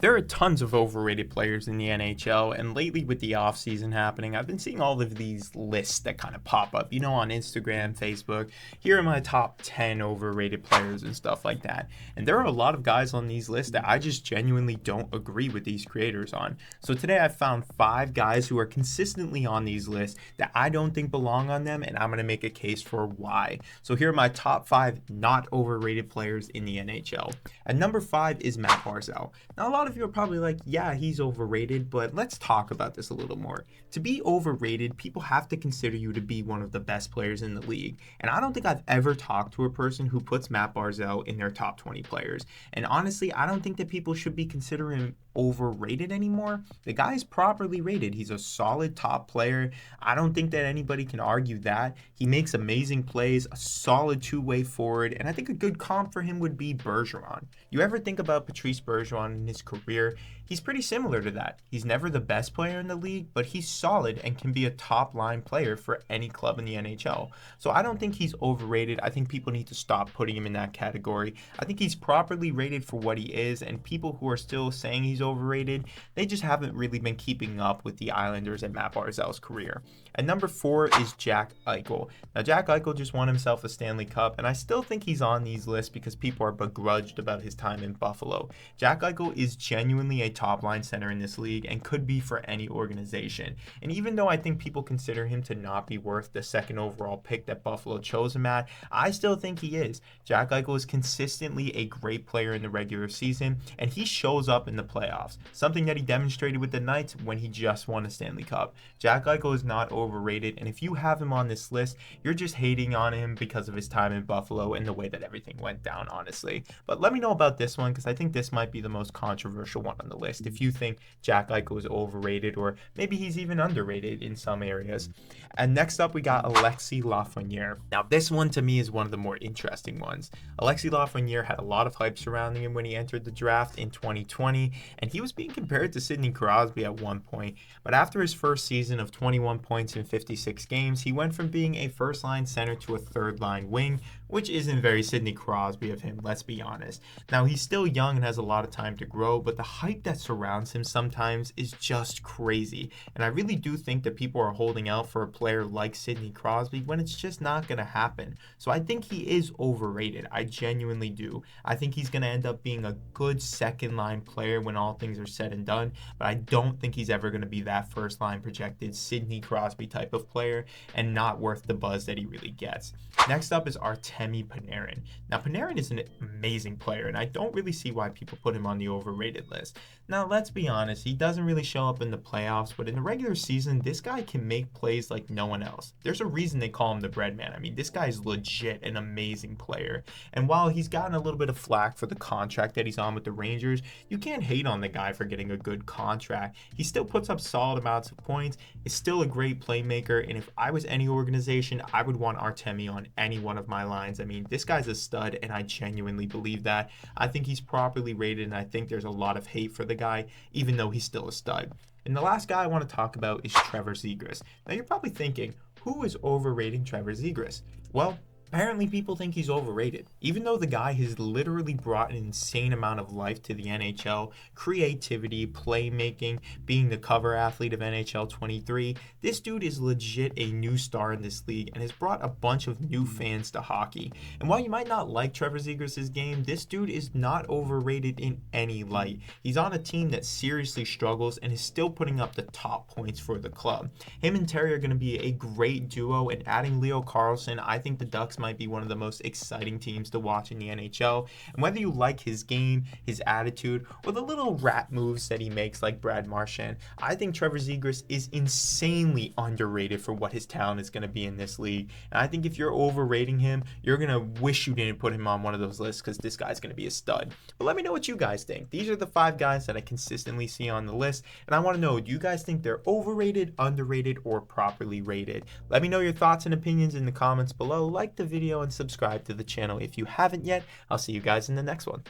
There are tons of overrated players in the NHL, and lately with the offseason happening, I've been seeing all of these lists that kind of pop up, on Instagram, Facebook. Here are my top 10 overrated players and stuff like that. And there are a lot of guys on these lists that I just genuinely don't agree with these creators on. So today I found 5 guys who are consistently on these lists that I don't think belong on them, and I'm going to make a case for why. So here are my top 5 not overrated players in the NHL. At number 5 is Matt Barzal. Now, a lot of you are probably like, yeah, he's overrated, but let's talk about this a little more. To be overrated, people have to consider you to be one of the best players in the league. And I don't think I've ever talked to a person who puts Matt Barzal in their top 20 players. And honestly, I don't think that people should be considering overrated anymore. The guy is properly rated. He's a solid top player. I don't think that anybody can argue that. He makes amazing plays, a solid two-way forward, and I think a good comp for him would be Bergeron. You ever think about Patrice Bergeron in his career? He's pretty similar to that. He's never the best player in the league, but he's solid and can be a top-line player for any club in the NHL. So I don't think he's overrated. I think people need to stop putting him in that category. I think he's properly rated for what he is, and people who are still saying he's overrated, they just haven't really been keeping up with the Islanders and Matt Barzal's career. And number 4 is Jack Eichel. Now, Jack Eichel just won himself a Stanley Cup, and I still think he's on these lists because people are begrudged about his time in Buffalo. Jack Eichel is genuinely a top-line center in this league and could be for any organization. And even though I think people consider him to not be worth the second overall pick that Buffalo chose him at, I still think he is. Jack Eichel is consistently a great player in the regular season, and he shows up in the playoffs, something that he demonstrated with the Knights when he just won a Stanley Cup. Jack Eichel is not overrated, and if you have him on this list, you're just hating on him because of his time in Buffalo and the way that everything went down, honestly. But let me know about this one, because I think this might be the most controversial one on the list. If you think Jack Eichel is overrated, or maybe he's even underrated in some areas. And next up, we got Alexis Lafreniere. Now, this one to me is one of the more interesting ones. Alexis Lafreniere had a lot of hype surrounding him when he entered the draft in 2020, and he was being compared to Sidney Crosby at one point. But after his first season of 21 points in 56 games, he went from being a first-line center to a third-line wing, which isn't very Sidney Crosby of him, let's be honest. Now, he's still young and has a lot of time to grow, but the hype that surrounds him sometimes is just crazy. And I really do think that people are holding out for a player like Sidney Crosby when it's just not going to happen. So I think he is overrated. I genuinely do. I think he's going to end up being a good second-line player when all things are said and done, but I don't think he's ever going to be that first-line projected Sidney Crosby type of player and not worth the buzz that he really gets. Next up is Artemi Panarin. Now, Panarin is an amazing player, and I don't really see why people put him on the overrated list. Now, let's be honest, he doesn't really show up in the playoffs, but in the regular season, this guy can make plays like no one else. There's a reason they call him the bread man. I mean, this guy is legit an amazing player. And while he's gotten a little bit of flack for the contract that he's on with the Rangers, you can't hate on the guy for getting a good contract. He still puts up solid amounts of points, is still a great playmaker, and if I was any organization, I would want Artemi on any one of my lines. I mean, this guy's a stud, and I genuinely believe that. I think he's properly rated, and I think there's a lot of hate for the guy, even though he's still a stud. And the last guy I want to talk about is Trevor Siegrist. Now, you're probably thinking, who is overrating Trevor Siegrist? Well, apparently people think he's overrated. Even though the guy has literally brought an insane amount of life to the NHL, creativity, playmaking, being the cover athlete of NHL 23, this dude is legit a new star in this league and has brought a bunch of new fans to hockey. And while you might not like Trevor Siegrist's game, this dude is not overrated in any light. He's on a team that seriously struggles and is still putting up the top points for the club. Him and Terry are going to be a great duo, and adding Leo Carlsson, I think the Ducks might be one of the most exciting teams to watch in the NHL. And whether you like his game, his attitude, or the little rat moves that he makes like Brad Marchand, I think Trevor Siegrist is insanely underrated for what his talent is going to be in this league. And I think if you're overrating him, you're going to wish you didn't put him on one of those lists, because this guy's going to be a stud. But let me know what you guys think. These are the 5 guys that I consistently see on the list, and I want to know, do you guys think they're overrated, underrated, or properly rated? Let me know your thoughts and opinions in the comments below. Like the video and subscribe to the channel if you haven't yet. I'll see you guys in the next one.